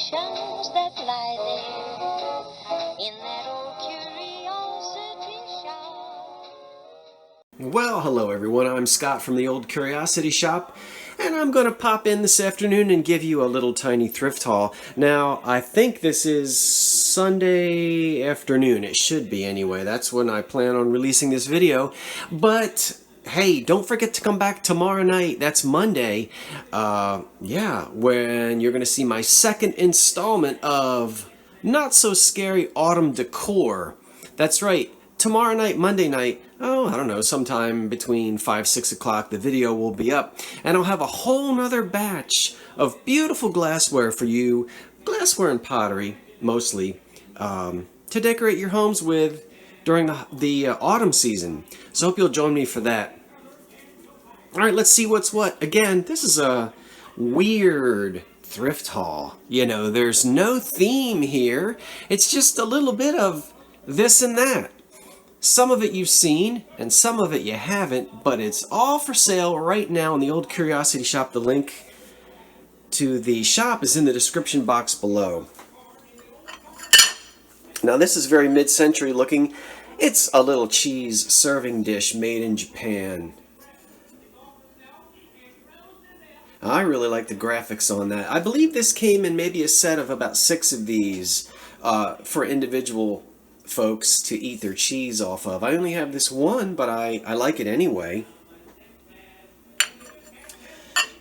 collections that lie there in that old curiosity shop. Well, hello everyone, I'm Scott from the Old Curiosity Shop, and I'm going to pop in this afternoon and give you a little tiny thrift haul. Now, I think this is Sunday afternoon, it should be anyway, that's when I plan on releasing this video, but hey, don't forget to come back tomorrow night, that's Monday, when you're going to see my second installment of Not So Scary Autumn Decor. That's right. Tomorrow night, Monday night, I don't know, sometime between 5, 6 o'clock, the video will be up. And I'll have a whole nother batch of beautiful glassware for you, glassware and pottery, mostly, to decorate your homes with during the autumn season. So hope you'll join me for that. Alright, let's see what's what. Again, this is a weird thrift haul. You know, there's no theme here. It's just a little bit of this and that. Some of it you've seen, and some of it you haven't, but it's all for sale right now in the Old Curiosity Shop. The link to the shop is in the description box below. Now this is very mid-century looking. It's a little cheese serving dish made in Japan. I really like the graphics on that. I believe this came in maybe a set of about 6 of these for individual folks to eat their cheese off of. I only have this one, but I like it anyway.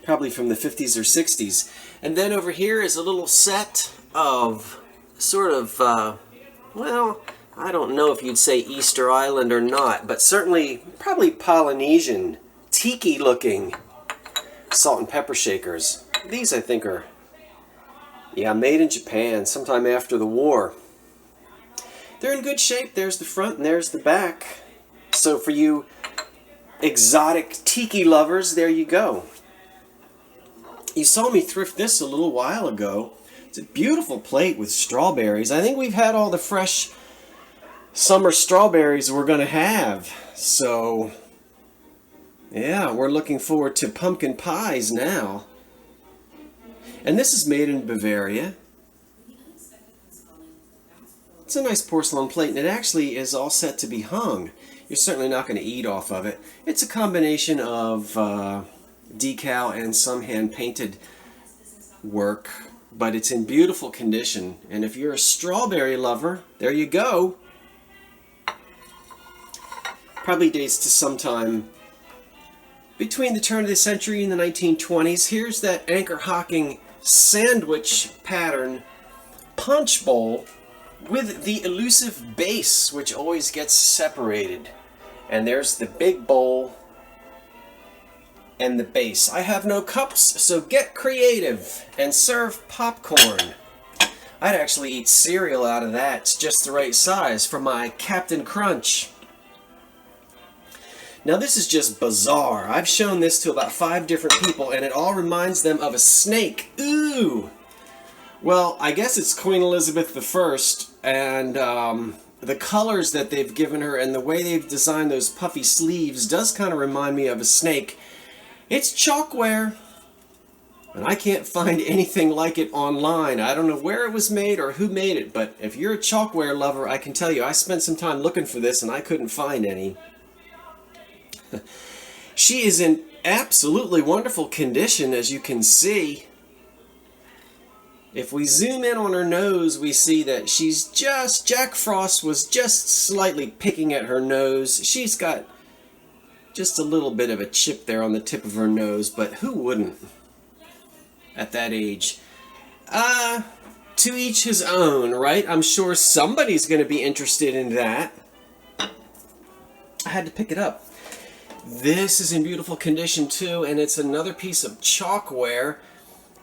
Probably from the 50s or 60s. And then over here is a little set of sort of, well, I don't know if you'd say Easter Island or not, but certainly probably Polynesian, tiki looking salt and pepper shakers. These I think are, yeah, made in Japan sometime after the war. They're in good shape. There's the front and there's the back. So for you exotic tiki lovers, there you go. You saw me thrift this a little while ago. It's a beautiful plate with strawberries. I think we've had all the fresh summer strawberries we're going to have. So, yeah, we're looking forward to pumpkin pies now. And this is made in Bavaria. It's a nice porcelain plate, and it actually is all set to be hung. You're certainly not going to eat off of it. It's a combination of decal and some hand-painted work, but it's in beautiful condition. And if you're a strawberry lover, there you go. Probably dates to sometime between the turn of the century and the 1920s. Here's that anchor-hocking sandwich pattern punch bowl with the elusive base, which always gets separated. And there's the big bowl and the base. I have no cups, so get creative and serve popcorn. I'd actually eat cereal out of that. It's just the right size for my Captain Crunch. Now this is just bizarre. I've shown this to about 5 different people, and it all reminds them of a snake. Ooh! Well, I guess it's Queen Elizabeth I, and the colors that they've given her and the way they've designed those puffy sleeves does kind of remind me of a snake. It's chalkware, and I can't find anything like it online. I don't know where it was made or who made it, but if you're a chalkware lover, I can tell you, I spent some time looking for this and I couldn't find any. She is in absolutely wonderful condition, as you can see. If we zoom in on her nose, we see that she's just, Jack Frost was just slightly picking at her nose. She's got just a little bit of a chip there on the tip of her nose, but who wouldn't at that age? To each his own, right? I'm sure somebody's going to be interested in that. I had to pick it up. This is in beautiful condition too, and it's another piece of chalkware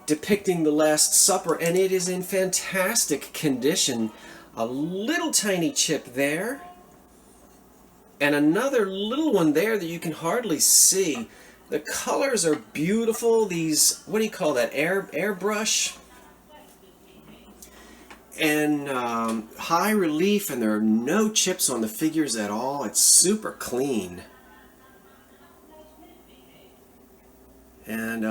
depicting the Last Supper, and it is in fantastic condition. A little tiny chip there, and another little one there that you can hardly see. The colors are beautiful. These, what do you call that, airbrush? And high relief, and there are no chips on the figures at all. It's super clean. And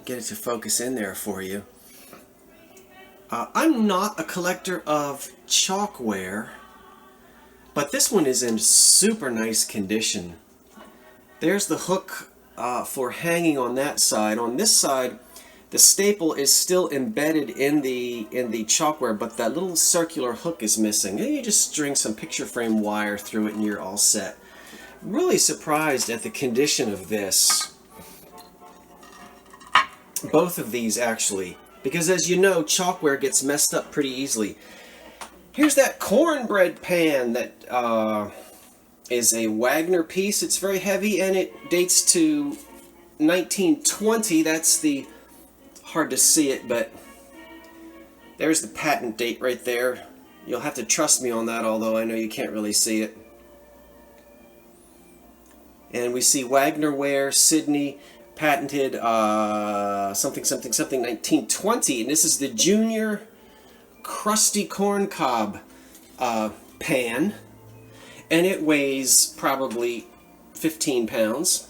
get it to focus in there for you. I'm not a collector of chalkware, but this one is in super nice condition. There's the hook for hanging on that side. On this side, the staple is still embedded in the chalkware, but that little circular hook is missing. And you just string some picture frame wire through it and you're all set. Really surprised at the condition of this. Both of these actually, because as you know, chalkware gets messed up pretty easily. Here's that cornbread pan that is a Wagner piece. It's very heavy and it dates to 1920. That's the, hard to see it, but there's the patent date right there. You'll have to trust me on that, although I know you can't really see it. And we see Wagnerware, Sydney, patented something 1920, and this is the Junior Crusty Corn Cob pan, and it weighs probably 15 pounds.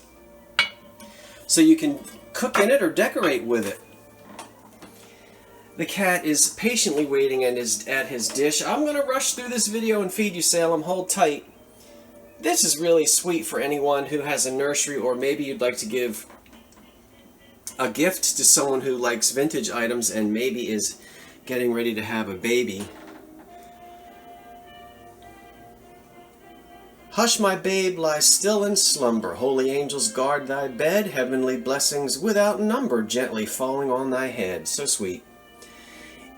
So you can cook in it or decorate with it. The cat is patiently waiting at his dish. I'm going to rush through this video and feed you, Salem. Hold tight. This is really sweet for anyone who has a nursery, or maybe you'd like to give a gift to someone who likes vintage items and maybe is getting ready to have a baby. Hush, my babe, lie still in slumber. Holy angels guard thy bed. Heavenly blessings without number gently falling on thy head. So sweet.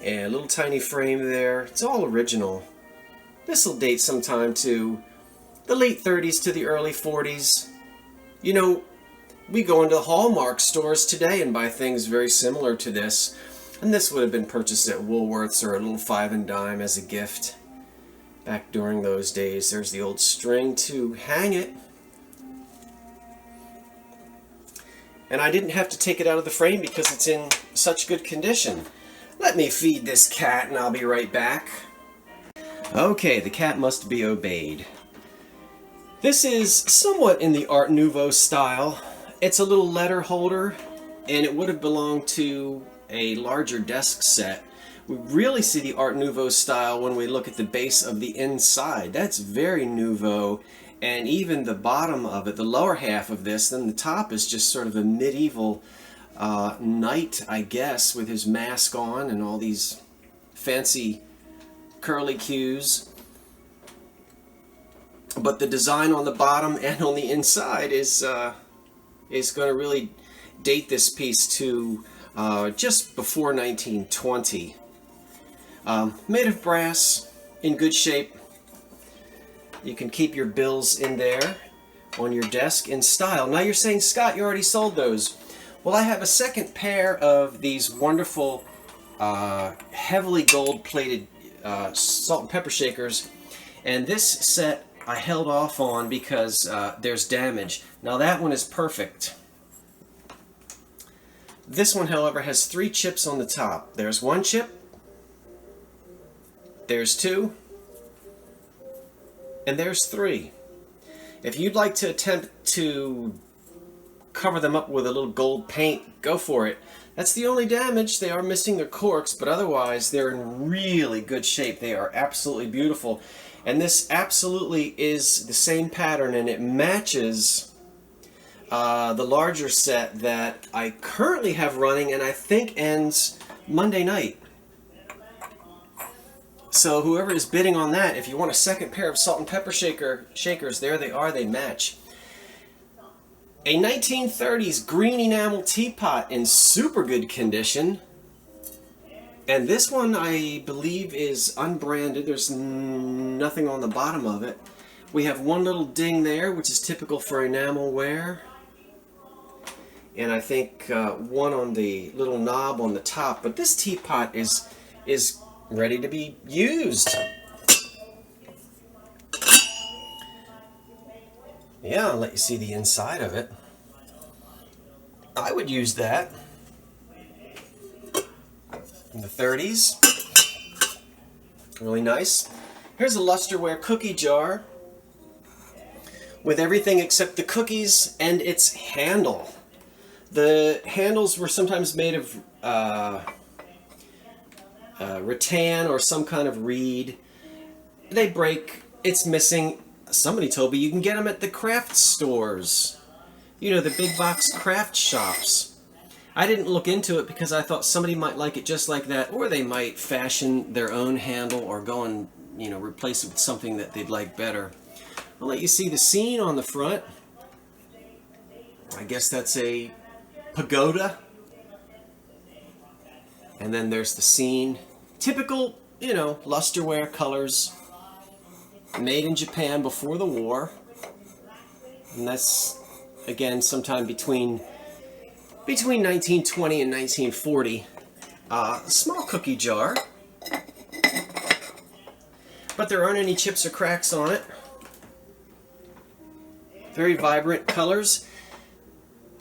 And a little tiny frame there. It's all original. This will date sometime to the late 30s to the early 40s. You know, we go into Hallmark stores today and buy things very similar to this. And this would have been purchased at Woolworths or a little 5 and dime as a gift. Back during those days. There's the old string to hang it. And I didn't have to take it out of the frame because it's in such good condition. Let me feed this cat and I'll be right back. Okay, the cat must be obeyed. This is somewhat in the Art Nouveau style. It's a little letter holder, and it would have belonged to a larger desk set. We really see the Art Nouveau style when we look at the base of the inside. That's very Nouveau, and even the bottom of it, the lower half of this, then the top is just sort of a medieval knight, I guess, with his mask on and all these fancy curly cues. But the design on the bottom and on the inside is going to really date this piece to just before 1920. Made of brass, in good shape. You can keep your bills in there on your desk in style. Now you're saying, Scott, you already sold those. Well, I have a second pair of these wonderful, heavily gold-plated salt and pepper shakers, and this set I held off on because there's damage. Now that one is perfect. This one, however, has 3 chips on the top. There's 1 chip, there's 2, and there's 3. If you'd like to attempt to cover them up with a little gold paint, go for it. That's the only damage. They are missing their corks, but otherwise they're in really good shape. They are absolutely beautiful. And this absolutely is the same pattern, and it matches the larger set that I currently have running and I think ends Monday night. So whoever is bidding on that, if you want a second pair of salt and pepper shakers, there they are, they match. A 1930s green enamel teapot in super good condition. And this one, I believe, is unbranded. There's nothing on the bottom of it. We have one little ding there, which is typical for enamelware. And I think one on the little knob on the top. But this teapot is ready to be used. Yeah, I'll let you see the inside of it. I would use that. In the 30s. Really nice. Here's a lusterware cookie jar with everything except the cookies and its handle. The handles were sometimes made of rattan or some kind of reed. They break, it's missing. Somebody told me you can get them at the craft stores. You know, the big box craft shops. I didn't look into it because I thought somebody might like it just like that, or they might fashion their own handle or go and, you know, replace it with something that they'd like better. I'll let you see the scene on the front. I guess that's a pagoda. And then there's the scene. Typical, you know, lusterware colors. Made in Japan before the war. And that's, again, sometime between 1920 and 1940. Small cookie jar. But there aren't any chips or cracks on it. Very vibrant colors.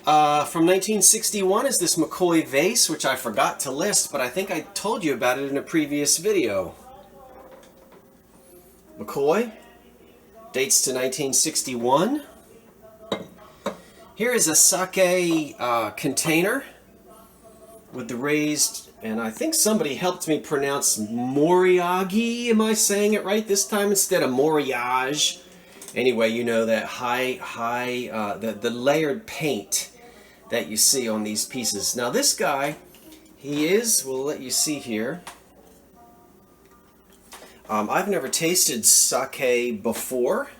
From 1961 is this McCoy vase, which I forgot to list, but I think I told you about it in a previous video. McCoy dates to 1961. Here is a sake container with the raised, and I think somebody helped me pronounce moriage. Am I saying it right this time instead of moriage? Anyway, you know that the layered paint that you see on these pieces. Now this guy, we'll let you see here. I've never tasted sake before,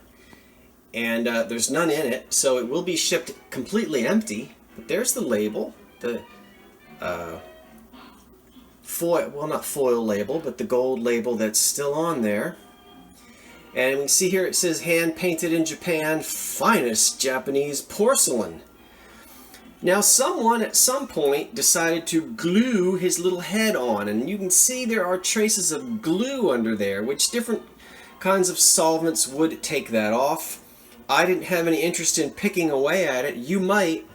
and there's none in it, so it will be shipped completely empty. But there's the label, the foil, well, not foil label, but the gold label that's still on there. And we can see here it says hand painted in Japan, finest Japanese porcelain. Now someone at some point decided to glue his little head on, and you can see there are traces of glue under there, which different kinds of solvents would take that off. I didn't have any interest in picking away at it. You might.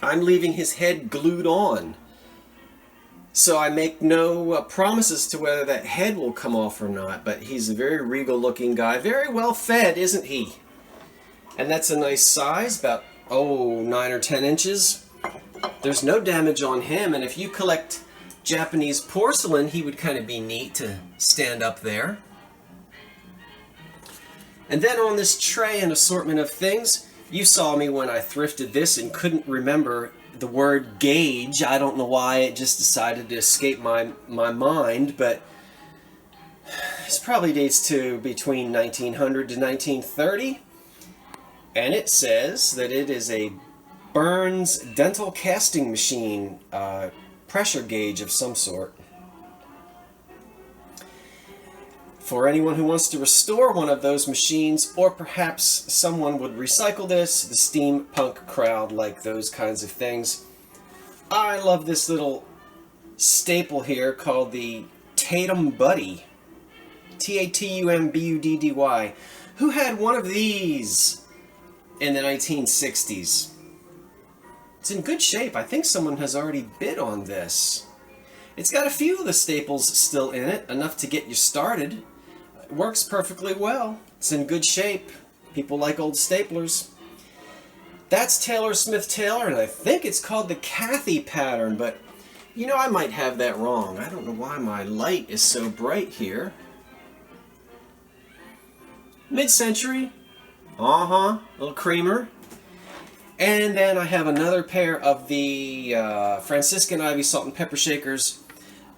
I'm leaving his head glued on. So I make no promises to whether that head will come off or not, but he's a very regal looking guy. Very well fed, isn't he? And that's a nice size, about, 9 or 10 inches. There's no damage on him, and if you collect Japanese porcelain, he would kind of be neat to stand up there. And then on this tray, an assortment of things. You saw me when I thrifted this and couldn't remember the word gauge. I don't know why, it just decided to escape my mind, but this probably dates to between 1900 to 1930. And it says that it is a Burns dental casting machine, pressure gauge of some sort. For anyone who wants to restore one of those machines, or perhaps someone would recycle this, the steampunk crowd like those kinds of things. I love this little staple here called the Tatum Buddy. T-A-T-U-M-B-U-D-D-Y. Who had one of these in the 1960s? It's in good shape. I think someone has already bid on this. It's got a few of the staples still in it, enough to get you started. It works perfectly well. It's in good shape. People like old staplers. That's Taylor Smith Taylor, and I think it's called the Kathy pattern, but you know, I might have that wrong. I don't know why my light is so bright here. Mid-century. A little creamer. And then I have another pair of the Franciscan Ivy Salt and Pepper Shakers.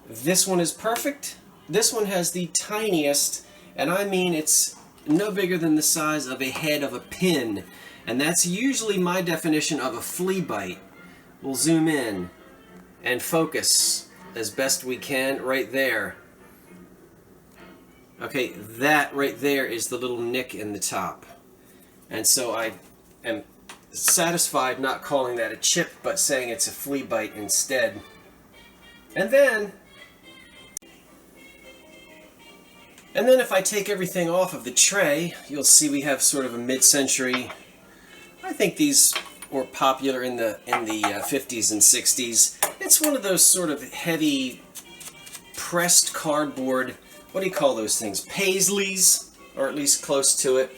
This one is perfect. This one has the tiniest, and I mean it's no bigger than the size of a head of a pin. And that's usually my definition of a flea bite. We'll zoom in and focus as best we can right there. Okay, that right there is the little nick in the top. And so I am satisfied not calling that a chip, but saying it's a flea bite instead. And then if I take everything off of the tray, you'll see we have sort of a mid-century. I think these were popular in the 50s and 60s. It's one of those sort of heavy pressed cardboard, what do you call those things? Paisleys, or at least close to it.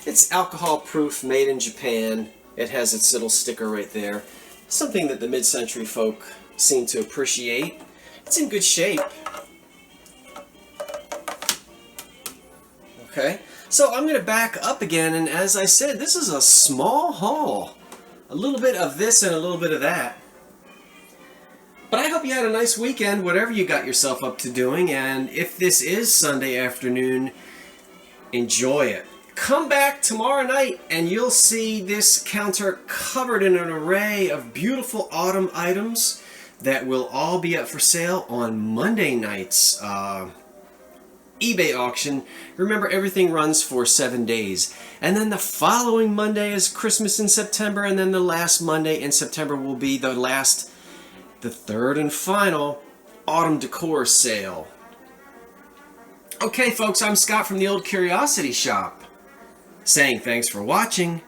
It's alcohol proof, made in Japan. It has its little sticker right there. Something that the mid-century folk seem to appreciate. It's in good shape. Okay, so I'm going to back up again, and as I said, this is a small haul. A little bit of this and a little bit of that. But I hope you had a nice weekend, whatever you got yourself up to doing, and if this is Sunday afternoon, enjoy it. Come back tomorrow night and you'll see this counter covered in an array of beautiful autumn items that will all be up for sale on Monday night's eBay auction. Remember, everything runs for 7 days. And then the following Monday is Christmas in September, and then the last Monday in September will be the third and final autumn decor sale. Okay, folks, I'm Scott from the Old Curiosity Shop, saying thanks for watching,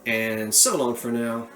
and so long for now.